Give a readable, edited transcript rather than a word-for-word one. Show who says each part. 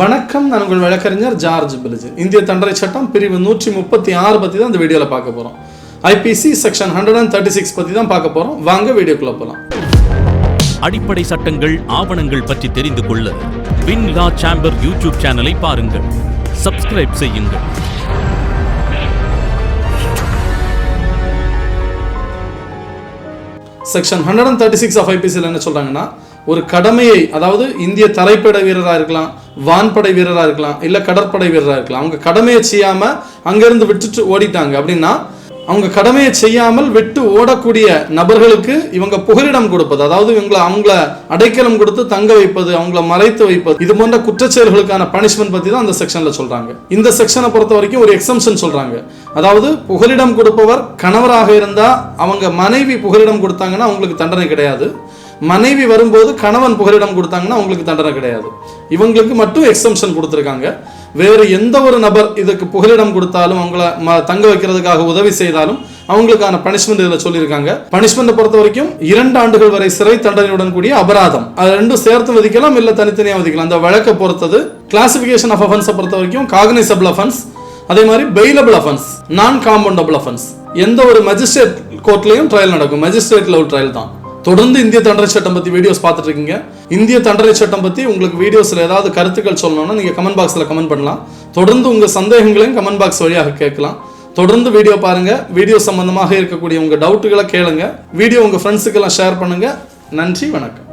Speaker 1: வணக்கம், நான் உங்கள் வழக்கறிஞர் ஜார்ஜ் பிலிஜ். இந்திய தண்டனை சட்டம் பிரிவு 136 பற்றி தான் இந்த வீடியோவில் பார்க்க போகிறோம். IPC Section 136 பற்றி தான் பார்க்க போகிறோம். வாங்க வீடியோக்குள்ள போகலாம்.
Speaker 2: அடிப்படை சட்டங்கள் ஆவணங்கள் பற்றி தெரிந்து கொள்ள வின் லா சேம்பர் யூடியூப் சேனலை பாருங்கள், சப்ஸ்கிரைப் செய்யுங்கள்.
Speaker 1: செக்ஷன் 136 ஆஃப் ஐபிசியில் என்ன சொல்றாங்கன்னா, ஒரு கடமையை, அதாவது இந்திய தரைப்படை வீரராக இருக்கலாம், வான்படை வீரராக இருக்கலாம், இல்லை கடற்படை வீரராக இருக்கலாம், அவங்க கடமையை செய்யாம அங்கிருந்து விட்டுட்டு ஓடிட்டாங்க அப்படின்னா, அவங்க கடமையை செய்யாமல் விட்டு ஓடக்கூடிய நபர்களுக்கு இவங்க புகலிடம் கொடுப்பது, அதாவது அவங்கள அடைக்கலம் கொடுத்து தங்க வைப்பது, அவங்கள மறைத்து வைப்பது, இது போன்ற குற்றச்செயல்களுக்கான பனிஷ்மெண்ட் பத்தி தான் அந்த செக்ஷன்ல சொல்றாங்க. இந்த செக்ஷனை பொறுத்த வரைக்கும் ஒரு எக்ஸம்ஷன் சொல்றாங்க. அதாவது புகலிடம் கொடுப்பவர் கணவராக இருந்தா, அவங்க மனைவி புகலிடம் கொடுத்தாங்கன்னா அவங்களுக்கு தண்டனை கிடையாது. மனைவி வரும்போது கணவன் புகலிடம் கொடுத்தாங்கன்னா அவங்களுக்கு தண்டனை கிடையாது. இவங்களுக்கு மட்டும் எக்ஸம்ஷன் கொடுத்துருக்காங்க. வேறு எந்த ஒரு நபர் இதுக்கு புகலிடம் கொடுத்தாலும், அவங்கள தங்க வைக்கிறதுக்காக உதவி செய்தாலும் அவங்களுக்கான பனிஷ்மெண்ட் இதில் சொல்லியிருக்காங்க. பனிஷ்மெண்ட்டை பொறுத்த வரைக்கும் 2 ஆண்டுகள் வரை சிறை தண்டனையுடன் கூடிய அபராதம், அது ரெண்டும் சேர்த்து விதிக்கலாம், இல்லை தனித்தனியாக விதிக்கலாம். அந்த வழக்கை பொறுத்தது. கிளாசிபிகேஷன் ஆஃப் அஃபென்ஸை பொறுத்த வரைக்கும் காக்னிசபிள் அஃபென்ஸ், அதே மாதிரி பெயிலபிள் அஃபென்ஸ், நான் காம்பவுண்டபிள் அஃபென்ஸ். எந்த ஒரு மஜிஸ்ட்ரேட் கோர்ட்லையும் ட்ரையல் நடக்கும், மஜிஸ்ட்ரேட் லெவல் ட்ரையல் தான். தொடர்ந்து இந்திய தண்டனை சட்டம் பற்றி வீடியோஸ் பார்த்துட்டு இருக்கீங்க. இந்திய தண்டனை சட்டம் பற்றி உங்களுக்கு வீடியோஸில் ஏதாவது கருத்துக்கள் சொல்லணும்னா நீங்கள் கமெண்ட் பாக்ஸில் கமெண்ட் பண்ணலாம். தொடர்ந்து உங்கள் சந்தேகங்களையும் கமெண்ட் பாக்ஸ் வழியாக கேட்கலாம். தொடர்ந்து வீடியோ பாருங்க. வீடியோ சம்பந்தமாக இருக்கக்கூடிய உங்கள் டவுட்டுகளை கேளுங்க. வீடியோ உங்கள் ஃப்ரெண்ட்ஸுக்கெல்லாம் ஷேர் பண்ணுங்க. நன்றி, வணக்கம்.